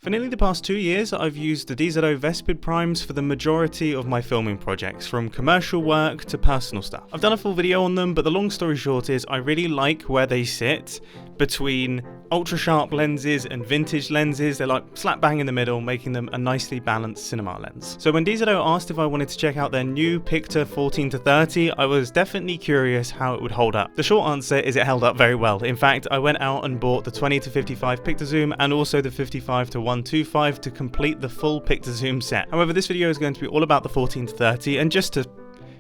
For nearly the past 2 years, I've used the DZO Vespid Primes for the majority of my filming projects, from commercial work to personal stuff. I've done a full video on them, but the long story short is I really like where they sit between ultra sharp lenses and vintage lenses. They're like slap bang in the middle, making them a nicely balanced cinema lens. So when DZO asked if I wanted to check out their new Pictor 14-30, I was definitely curious how it would hold up. The short answer is it held up very well. In fact, I went out and bought the 20-55 Pictor Zoom and also the 55-125 to complete the full Pictor Zoom set. However, this video is going to be all about the 14-30, and just to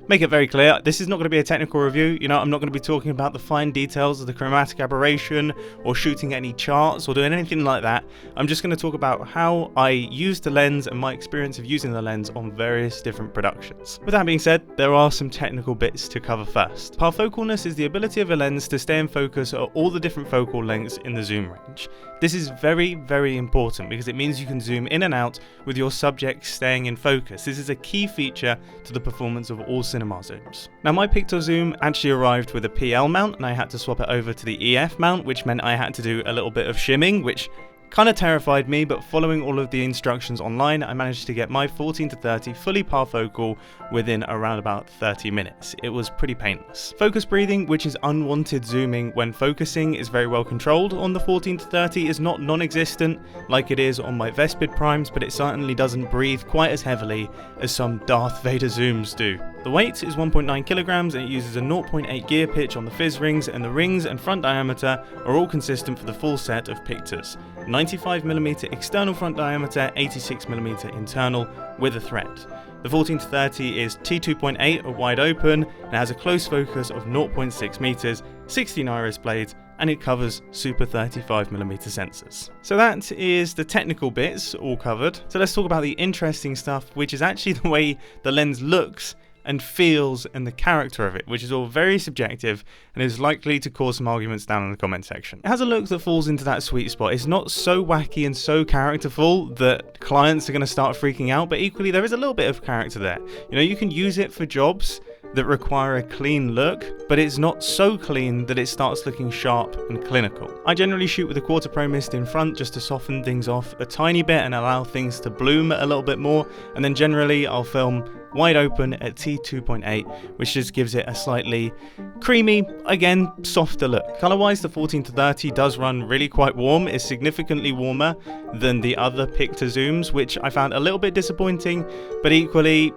make it very clear, this is not going to be a technical review. I'm not going to be talking about the fine details of the chromatic aberration or shooting any charts or doing anything like that. I'm just going to talk about how I use the lens and my experience of using the lens on various different productions. With that being said, there are some technical bits to cover first. Parfocalness is the ability of a lens to stay in focus at all the different focal lengths in the zoom range. This is very, very important because it means you can zoom in and out with your subject staying in focus. This is a key feature to the performance of all cinema zooms. Now, my Pictor Zoom actually arrived with a PL mount and I had to swap it over to the EF mount, which meant I had to do a little bit of shimming, which kind of terrified me, but following all of the instructions online, I managed to get my 14-30 fully parfocal within around about 30 minutes. It was pretty painless. Focus breathing, which is unwanted zooming when focusing, is very well controlled on the 14-30. Is not non-existent like it is on my Vespid Primes, but it certainly doesn't breathe quite as heavily as some Darth Vader zooms do. The weight is 1.9 kilograms and it uses a 0.8 gear pitch on the fizz rings, and the rings and front diameter are all consistent for the full set of Pictors. 95mm external front diameter, 86mm internal with a thread. The 14-30 is T2.8 or wide open and has a close focus of 0.6 meters, 16 iris blades, and it covers super 35mm sensors. So that is the technical bits all covered. So let's talk about the interesting stuff, which is actually the way the lens looks and feels and the character of it, which is all very subjective and is likely to cause some arguments down in the comment section. It has a look that falls into that sweet spot. It's not so wacky and so characterful that clients are going to start freaking out, but equally there is a little bit of character there. You can use it for jobs that require a clean look, but it's not so clean that it starts looking sharp and clinical. I generally shoot with a 1/4 pro mist in front just to soften things off a tiny bit and allow things to bloom a little bit more, and then generally I'll film wide open at T2.8, which just gives it a slightly creamy, again, softer look. Color-wise, the 14-30 does run really quite warm. It's significantly warmer than the other Pictor Zooms, which I found a little bit disappointing, but equally,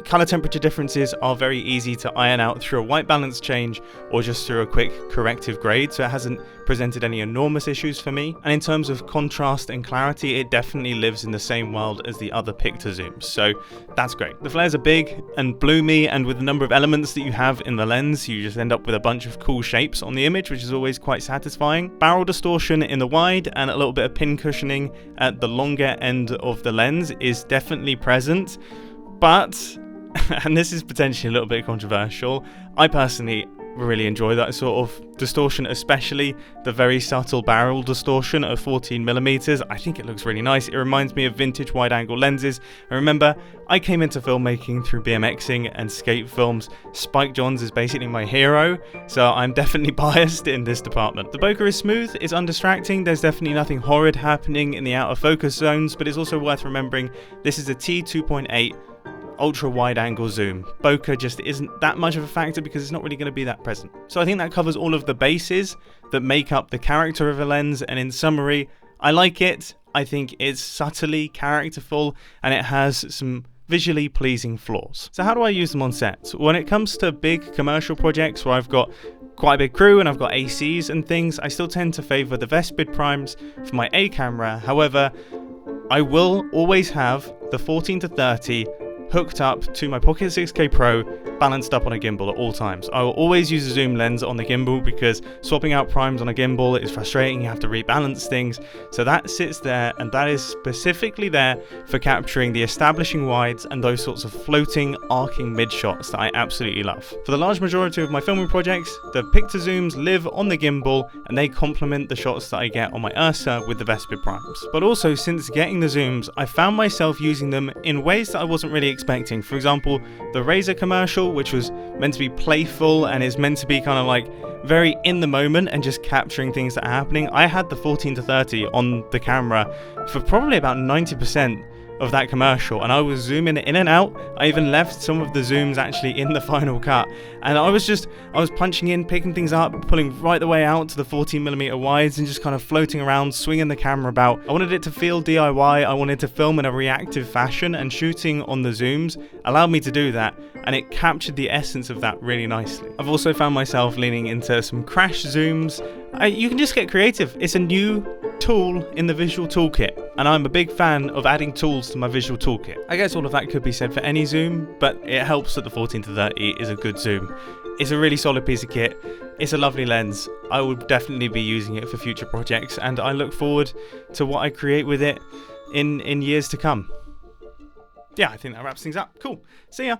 color temperature differences are very easy to iron out through a white balance change or just through a quick corrective grade, so it hasn't presented any enormous issues for me. And in terms of contrast and clarity, it definitely lives in the same world as the other Pictor Zooms, so that's great. The flares are big and bloomy, and with the number of elements that you have in the lens, you just end up with a bunch of cool shapes on the image, which is always quite satisfying. Barrel distortion in the wide and a little bit of pin cushioning at the longer end of the lens is definitely present, but and this is potentially a little bit controversial, I personally really enjoy that sort of distortion, especially the very subtle barrel distortion of 14mm. I think it looks really nice. It reminds me of vintage wide angle lenses. And remember, I came into filmmaking through BMXing and skate films. Spike Jonze is basically my hero, so I'm definitely biased in this department. The bokeh is smooth, it's undistracting, there's definitely nothing horrid happening in the out of focus zones, but it's also worth remembering this is a T2.8 ultra wide angle zoom. Bokeh just isn't that much of a factor because it's not really going to be that present. So I think that covers all of the bases that make up the character of a lens, and in summary, I like it. I think it's subtly characterful and it has some visually pleasing flaws. So how do I use them on set? When it comes to big commercial projects where I've got quite a big crew and I've got ACs and things, I still tend to favour the Vespid Primes for my A camera. However, I will always have the 14-30 hooked up to my Pocket 6K Pro, balanced up on a gimbal at all times. I will always use a zoom lens on the gimbal because swapping out primes on a gimbal is frustrating. You have to rebalance things. So that sits there, and that is specifically there for capturing the establishing wides and those sorts of floating, arcing mid shots that I absolutely love. For the large majority of my filming projects, the Pictor Zooms live on the gimbal and they complement the shots that I get on my Ursa with the Vespid Primes. But also, since getting the zooms, I found myself using them in ways that I wasn't really expecting. For example, the Razer commercial digital, which was meant to be playful and is meant to be kind of like very in the moment and just capturing things that are happening. I had the 14-30 on the camera for probably about 90% of that commercial, and I was zooming in and out. I even left some of the zooms actually in the final cut, and I was punching in, picking things up, pulling right the way out to the 14mm wides and just kind of floating around, swinging the camera about. I wanted it to feel DIY, I wanted to film in a reactive fashion, and shooting on the zooms allowed me to do that, and it captured the essence of that really nicely. I've also found myself leaning into some crash zooms. You can just get creative. It's a new tool in the visual toolkit, and I'm a big fan of adding tools to my visual toolkit. I guess all of that could be said for any zoom, but it helps that the 14-30 is a good zoom. It's a really solid piece of kit. It's a lovely lens. I would definitely be using it for future projects, and I look forward to what I create with it in years to come. Yeah, I think that wraps things up. Cool. See ya.